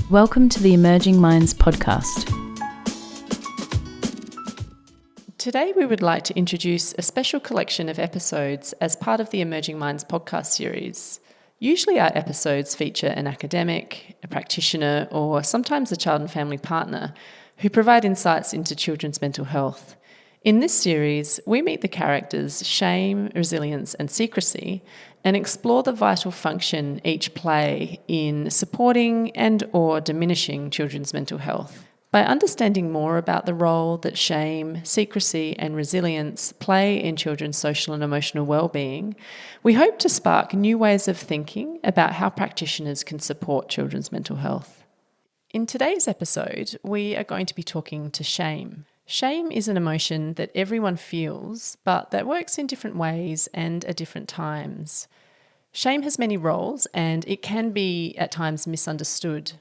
Welcome to the Emerging Minds podcast. Today we would like to introduce a special collection of episodes as part of the Emerging Minds podcast series. Usually our episodes feature an academic, a practitioner, or sometimes a child and family partner who provide insights into children's mental health. In this series, we meet the characters Shame, Resilience and Secrecy and explore the vital function each play in supporting and or diminishing children's mental health. By understanding more about the role that shame, secrecy and resilience play in children's social and emotional well-being, we hope to spark new ways of thinking about how practitioners can support children's mental health. In today's episode, we are going to be talking to shame. Shame is an emotion that everyone feels, but that works in different ways and at different times. Shame has many roles and it can be at times misunderstood.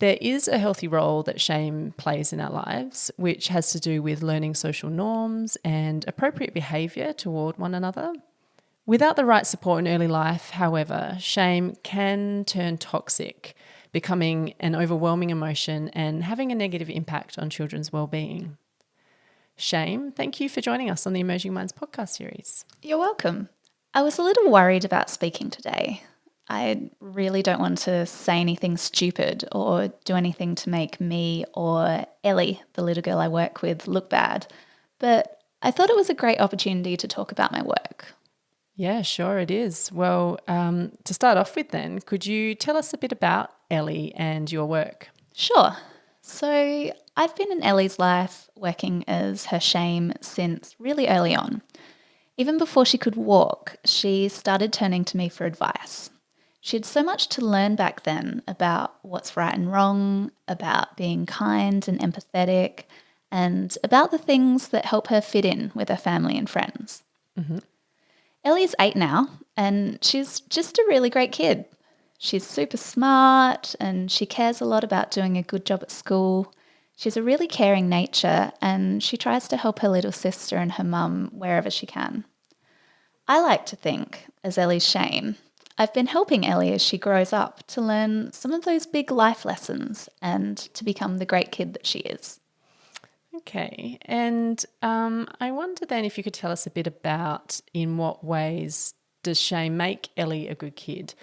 There is a healthy role that shame plays in our lives, which has to do with learning social norms and appropriate behaviour toward one another. Without the right support in early life, however, shame can turn toxic, becoming an overwhelming emotion and having a negative impact on children's well-being. Shame, thank you for joining us on the Emerging Minds podcast series. You're welcome. I was a little worried about speaking today. I really don't want to say anything stupid or do anything to make me or Ellie, the little girl I work with, look bad. But I thought it was a great opportunity to talk about my work. Yeah, sure it is. Well, to start off with then, could you tell us a bit about Ellie and your work? Sure. So I've been in Ellie's life working as her shame since really early on. Even before she could walk, she started turning to me for advice. She had so much to learn back then about what's right and wrong, about being kind and empathetic, and about the things that help her fit in with her family and friends. Mm-hmm. Ellie's 8 now, and she's just a really great kid. She's super smart, and she cares a lot about doing a good job at school. She's a really caring nature, and she tries to help her little sister and her mum wherever she can. I like to think, as Ellie's shame, I've been helping Ellie as she grows up to learn some of those big life lessons and to become the great kid that she is. Okay, and I wonder then if you could tell us a bit about in what ways does shame make Ellie a good kid?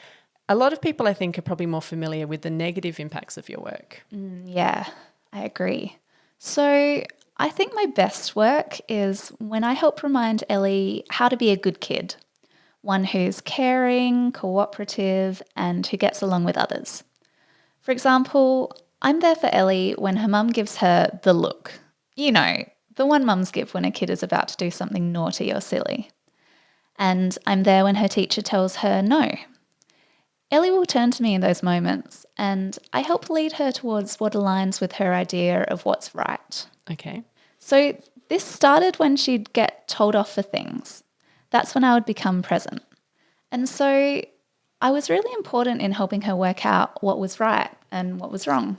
A lot of people, I think, are probably more familiar with the negative impacts of your work. Yeah, I agree. So I think my best work is when I help remind Ellie how to be a good kid. One who's caring, cooperative, and who gets along with others. For example, I'm there for Ellie when her mum gives her the look. You know, the one mums give when a kid is about to do something naughty or silly. And I'm there when her teacher tells her no. Ellie will turn to me in those moments, and I help lead her towards what aligns with her idea of what's right. Okay. So this started when she'd get told off for things. That's when I would become present. And so I was really important in helping her work out what was right and what was wrong.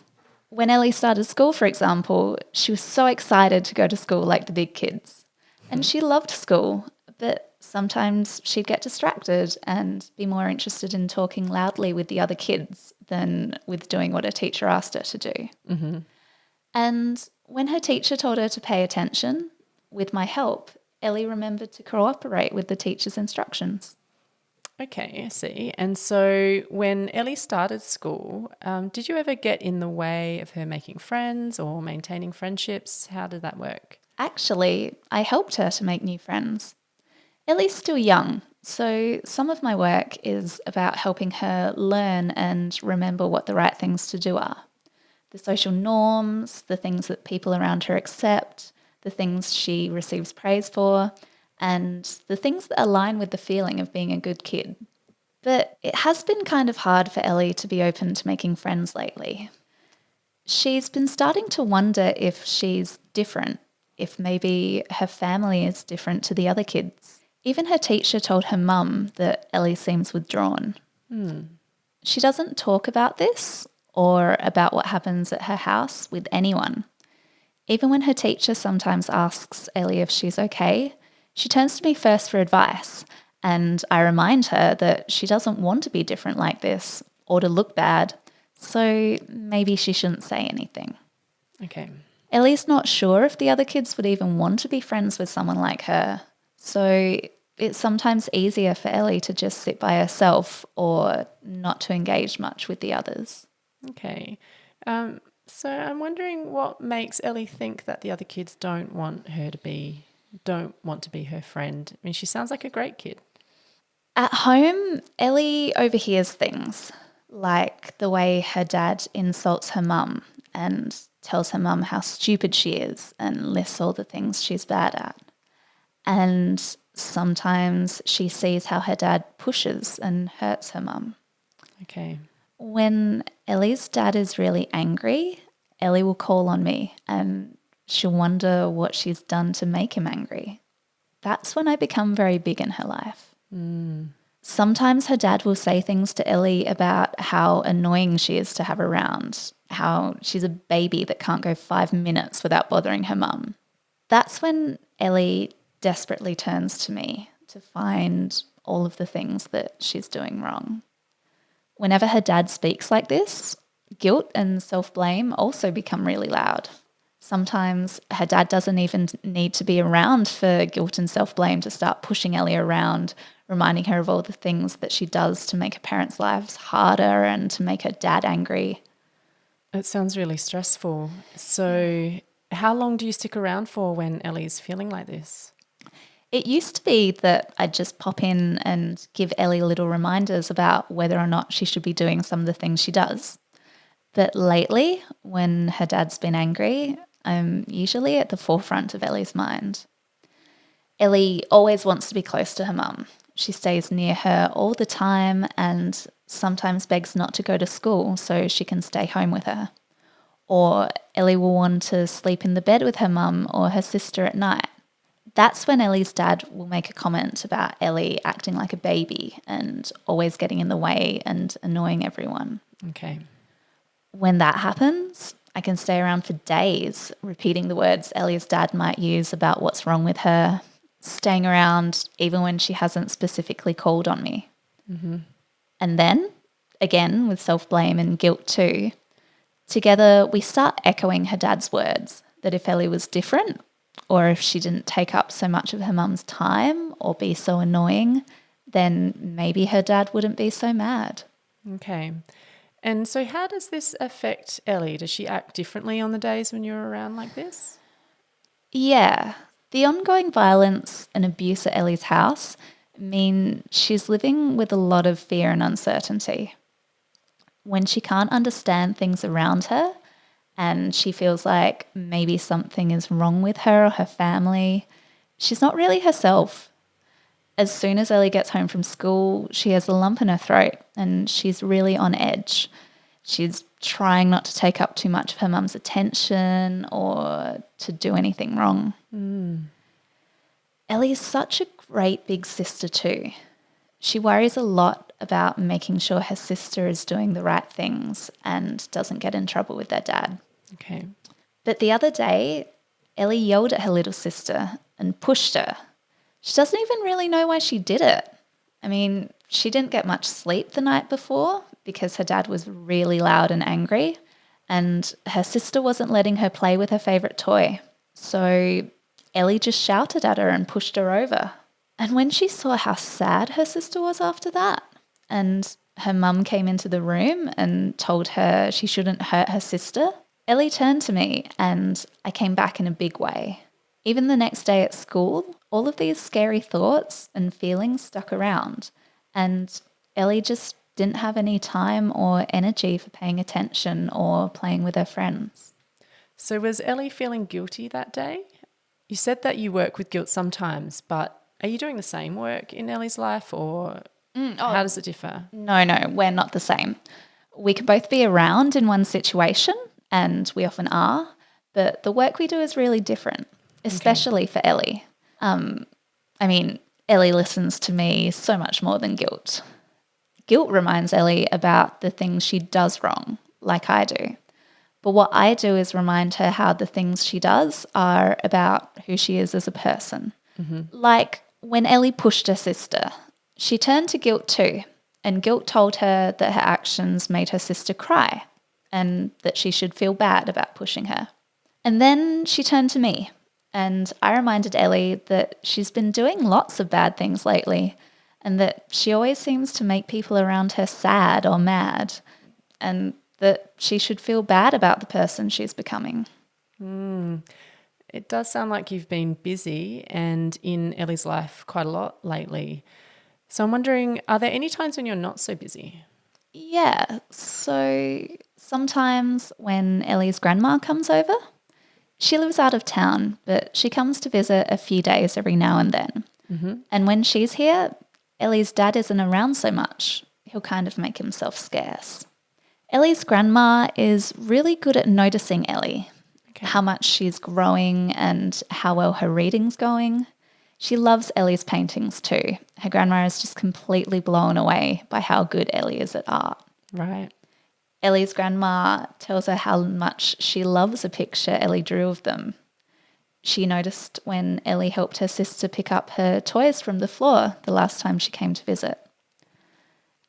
When Ellie started school, for example, she was so excited to go to school like the big kids. And she loved school, but sometimes she'd get distracted and be more interested in talking loudly with the other kids than with doing what her teacher asked her to do. Mm-hmm. And when her teacher told her to pay attention, with my help, Ellie remembered to cooperate with the teacher's instructions. Okay, I see. And so when Ellie started school, did you ever get in the way of her making friends or maintaining friendships? How did that work? Actually, I helped her to make new friends. Ellie's still young, so some of my work is about helping her learn and remember what the right things to do are. The social norms, the things that people around her accept, the things she receives praise for, and the things that align with the feeling of being a good kid. But it has been kind of hard for Ellie to be open to making friends lately. She's been starting to wonder if she's different, if maybe her family is different to the other kids. Even her teacher told her mum that Ellie seems withdrawn. She doesn't talk about this or about what happens at her house with anyone. Even when her teacher sometimes asks Ellie if she's okay, she turns to me first for advice, and I remind her that she doesn't want to be different like this or to look bad, So maybe she shouldn't say anything. Okay. Ellie's not sure if the other kids would even want to be friends with someone like her. So it's sometimes easier for Ellie to just sit by herself or not to engage much with the others. Okay. So I'm wondering what makes Ellie think that the other kids don't want to be her friend. I mean, she sounds like a great kid. At home, Ellie overhears things, like the way her dad insults her mum and tells her mum how stupid she is and lists all the things she's bad at. And sometimes she sees how her dad pushes and hurts her mum. Okay. When Ellie's dad is really angry, Ellie will call on me and she'll wonder what she's done to make him angry. That's when I become very big in her life. Sometimes her dad will say things to Ellie about how annoying she is to have around, how she's a baby that can't go 5 minutes without bothering her mum. That's when Ellie desperately turns to me to find all of the things that she's doing wrong. Whenever her dad speaks like this, guilt and self-blame also become really loud. Sometimes her dad doesn't even need to be around for guilt and self-blame to start pushing Ellie around, reminding her of all the things that she does to make her parents' lives harder and to make her dad angry. It sounds really stressful. So how long do you stick around for when Ellie's feeling like this? It used to be that I'd just pop in and give Ellie little reminders about whether or not she should be doing some of the things she does. But lately, when her dad's been angry, I'm usually at the forefront of Ellie's mind. Ellie always wants to be close to her mum. She stays near her all the time and sometimes begs not to go to school so she can stay home with her. Or Ellie will want to sleep in the bed with her mum or her sister at night. That's when Ellie's dad will make a comment about Ellie acting like a baby and always getting in the way and annoying everyone. Okay. When that happens, I can stay around for days repeating the words Ellie's dad might use about what's wrong with her, staying around even when she hasn't specifically called on me. And then, again with self-blame and guilt too, together we start echoing her dad's words that if Ellie was different, or if she didn't take up so much of her mum's time or be so annoying, then maybe her dad wouldn't be so mad. Okay. And so how does this affect Ellie? Does she act differently on the days when you're around like this? Yeah, the ongoing violence and abuse at Ellie's house mean she's living with a lot of fear and uncertainty. When she can't understand things around her and she feels like maybe something is wrong with her or her family, she's not really herself. As soon as Ellie gets home from school, she has a lump in her throat and she's really on edge. She's trying not to take up too much of her mum's attention or to do anything wrong. Ellie is such a great big sister too. She worries a lot about making sure her sister is doing the right things and doesn't get in trouble with their dad. Okay. But the other day, Ellie yelled at her little sister and pushed her. She doesn't even really know why she did it. I mean, she didn't get much sleep the night before because her dad was really loud and angry, and her sister wasn't letting her play with her favourite toy. So Ellie just shouted at her and pushed her over. And when she saw how sad her sister was after that, and her mum came into the room and told her she shouldn't hurt her sister, Ellie turned to me and I came back in a big way. Even the next day at school, all of these scary thoughts and feelings stuck around, and Ellie just didn't have any time or energy for paying attention or playing with her friends. So was Ellie feeling guilty that day? You said that you work with guilt sometimes, but are you doing the same work in Ellie's life or how does it differ? No, we're not the same. We could both be around in one situation, and we often are, but the work we do is really different, especially for Ellie. Ellie listens to me so much more than guilt. Guilt reminds Ellie about the things she does wrong, like I do. But what I do is remind her how the things she does are about who she is as a person. Like when Ellie pushed her sister, she turned to guilt too and guilt told her that her actions made her sister cry and that she should feel bad about pushing her. And then she turned to me, and I reminded Ellie that she's been doing lots of bad things lately and that she always seems to make people around her sad or mad, and that she should feel bad about the person she's becoming. It does sound like you've been busy and in Ellie's life quite a lot lately. So I'm wondering, are there any times when you're not so busy? Yeah, so sometimes when Ellie's grandma comes over, she lives out of town, but she comes to visit a few days every now and then. And when she's here, Ellie's dad isn't around so much. He'll kind of make himself scarce. Ellie's grandma is really good at noticing Ellie, how much she's growing and how well her reading's going. She loves Ellie's paintings too. Her grandma is just completely blown away by how good Ellie is at art. Right. Ellie's grandma tells her how much she loves a picture Ellie drew of them. She noticed when Ellie helped her sister pick up her toys from the floor the last time she came to visit.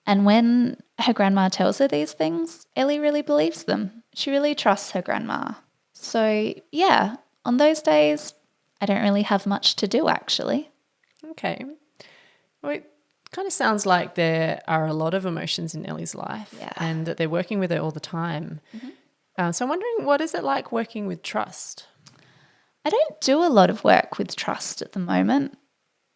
And when her grandma tells her these things, Ellie really believes them. She really trusts her grandma. So, yeah, on those days, I don't really have much to do, actually. Okay. Well, it kind of sounds like there are a lot of emotions in Ellie's life and that they're working with her all the time. So I'm wondering, what is it like working with trust? I don't do a lot of work with trust at the moment.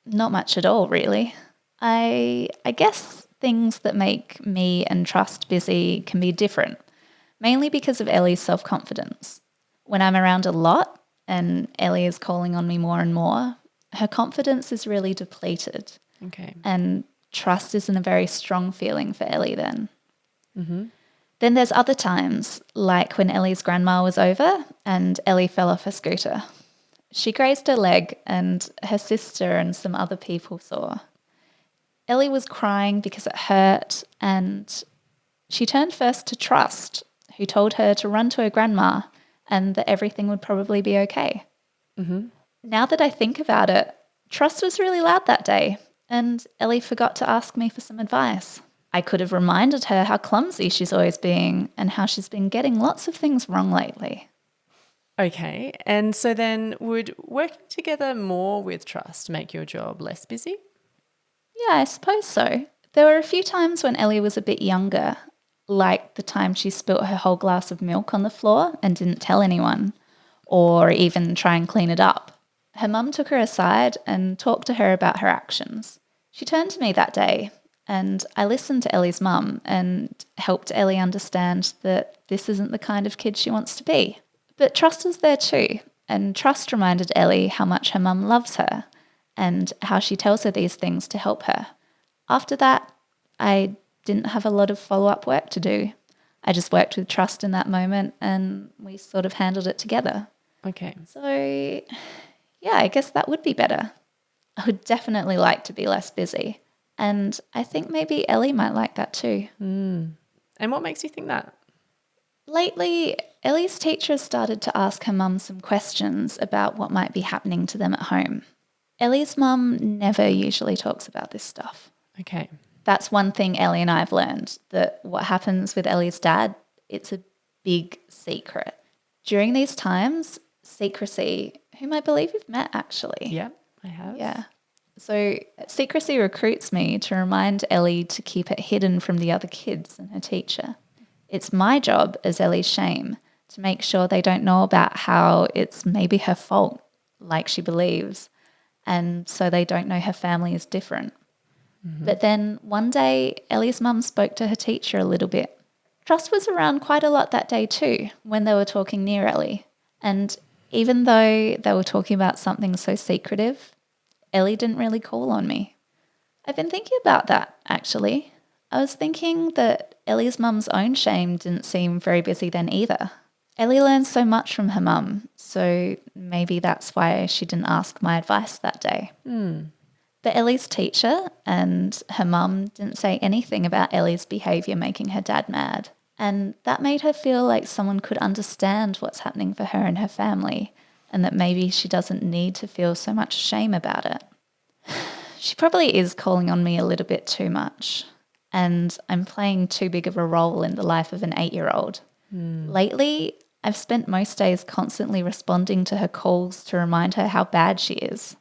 Not much at all, really. I guess things that make me and trust busy can be different, mainly because of Ellie's self-confidence. When I'm around a lot and Ellie is calling on me more and more, her confidence is really depleted. Okay. And trust isn't a very strong feeling for Ellie then. Then there's other times, like when Ellie's grandma was over and Ellie fell off her scooter. She grazed her leg and her sister and some other people saw. Ellie was crying because it hurt, and she turned first to Trust, who told her to run to her grandma and that everything would probably be okay. Now that I think about it, Trust was really loud that day, and Ellie forgot to ask me for some advice. I could have reminded her how clumsy she's always being and how she's been getting lots of things wrong lately. Okay. And so then would working together more with trust make your job less busy? Yeah, I suppose so. There were a few times when Ellie was a bit younger, like the time she spilt her whole glass of milk on the floor and didn't tell anyone, or even try and clean it up. Her mum took her aside and talked to her about her actions. She turned to me that day, and I listened to Ellie's mum and helped Ellie understand that this isn't the kind of kid she wants to be. But Trust was there too, and Trust reminded Ellie how much her mum loves her and how she tells her these things to help her. After that, I didn't have a lot of follow-up work to do. I just worked with Trust in that moment and we sort of handled it together. Okay. So, yeah, I guess that would be better. I would definitely like to be less busy. And I think maybe Ellie might like that too. And what makes you think that? Lately, Ellie's teacher started to ask her mum some questions about what might be happening to them at home. Ellie's mum never usually talks about this stuff. Okay. That's one thing Ellie and I have learned, that what happens with Ellie's dad, it's a big secret. During these times, secrecy, whom I believe you've met actually. Yeah, I have. Yeah. So secrecy recruits me to remind Ellie to keep it hidden from the other kids and her teacher. It's my job as Ellie's shame to make sure they don't know about how it's maybe her fault, like she believes, and so they don't know her family is different. But then one day, Ellie's mum spoke to her teacher a little bit. Trust was around quite a lot that day too, when they were talking near Ellie. And even though they were talking about something so secretive, Ellie didn't really call on me. I've been thinking about that, actually. I was thinking that Ellie's mum's own shame didn't seem very busy then either. Ellie learns so much from her mum, so maybe that's why she didn't ask my advice that day. But Ellie's teacher and her mum didn't say anything about Ellie's behaviour making her dad mad, and that made her feel like someone could understand what's happening for her and her family, and that maybe she doesn't need to feel so much shame about it. She probably is calling on me a little bit too much. and I'm playing too big of a role in the life of an 8-year-old. Lately, I've spent most days constantly responding to her calls to remind her how bad she is.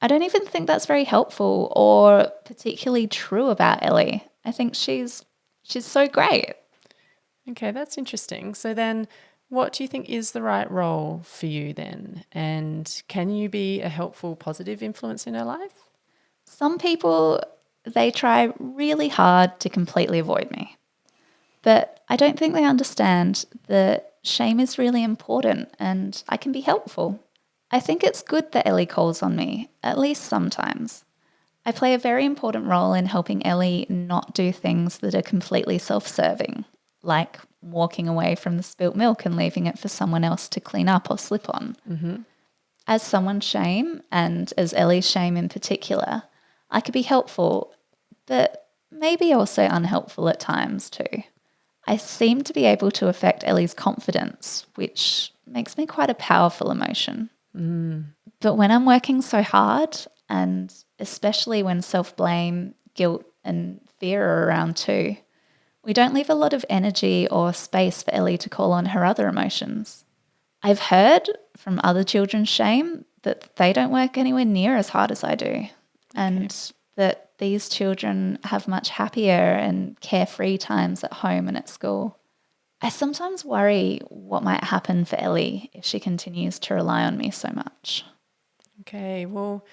I don't even think that's very helpful or particularly true about Ellie. I think she's so great. Okay, that's interesting. So then what do you think is the right role for you then? And can you be a helpful, positive influence in her life? Some people, they try really hard to completely avoid me. But I don't think they understand that shame is really important and I can be helpful. I think it's good that Ellie calls on me, at least sometimes. I play a very important role in helping Ellie not do things that are completely self-serving, like walking away from the spilt milk and leaving it for someone else to clean up or slip on. As someone's shame, and as Ellie's shame in particular, I could be helpful, but maybe also unhelpful at times too. I seem to be able to affect Ellie's confidence, which makes me quite a powerful emotion. But when I'm working so hard, and especially when self-blame, guilt and fear are around too, we don't leave a lot of energy or space for Ellie to call on her other emotions. I've heard from other children's shame that they don't work anywhere near as hard as I do, and that these children have much happier and carefree times at home and at school. I sometimes worry what might happen for Ellie if she continues to rely on me so much. Okay, well,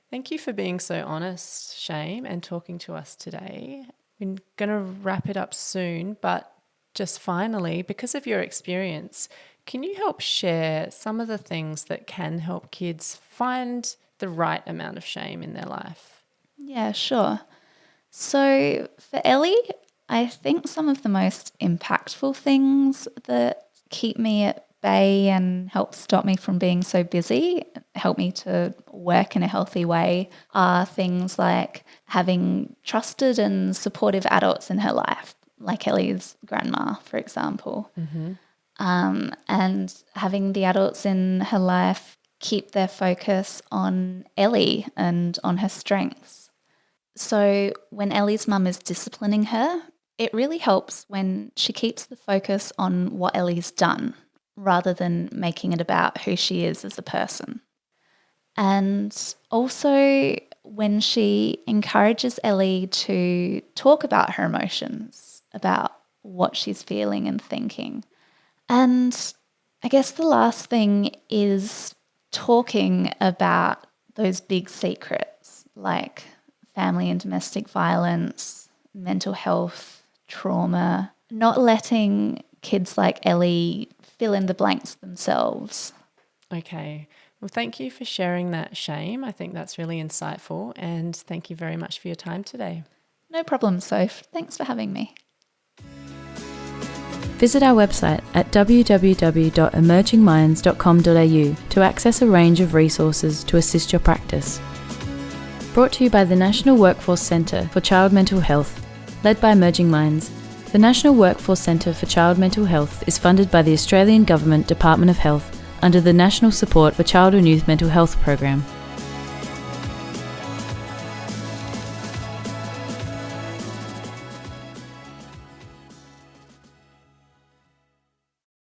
thank you for being so honest, Shame, and talking to us today. We're going to wrap it up soon, but just finally, because of your experience, can you help share some of the things that can help kids find the right amount of shame in their life? Yeah, sure. So for Ellie, I think some of the most impactful things that keep me at bay and help stop me from being so busy, help me to work in a healthy way, are things like having trusted and supportive adults in her life, like Ellie's grandma, for example. And having the adults in her life keep their focus on Ellie and on her strengths. So when Ellie's mum is disciplining her, it really helps when she keeps the focus on what Ellie's done rather than making it about who she is as a person. And also when she encourages Ellie to talk about her emotions, about what she's feeling and thinking. And I guess the last thing is talking about those big secrets like family and domestic violence, mental health, trauma, not letting kids like Ellie fill in the blanks themselves. Okay. Well, thank you for sharing that, Shame. I think that's really insightful, and thank you very much for your time today. No problem, Soph. Thanks for having me. Visit our website at www.emergingminds.com.au to access a range of resources to assist your practice. Brought to you by the National Workforce Centre for Child Mental Health, led by Emerging Minds. The National Workforce Centre for Child Mental Health is funded by the Australian Government Department of Health under the National Support for Child and Youth Mental Health Program.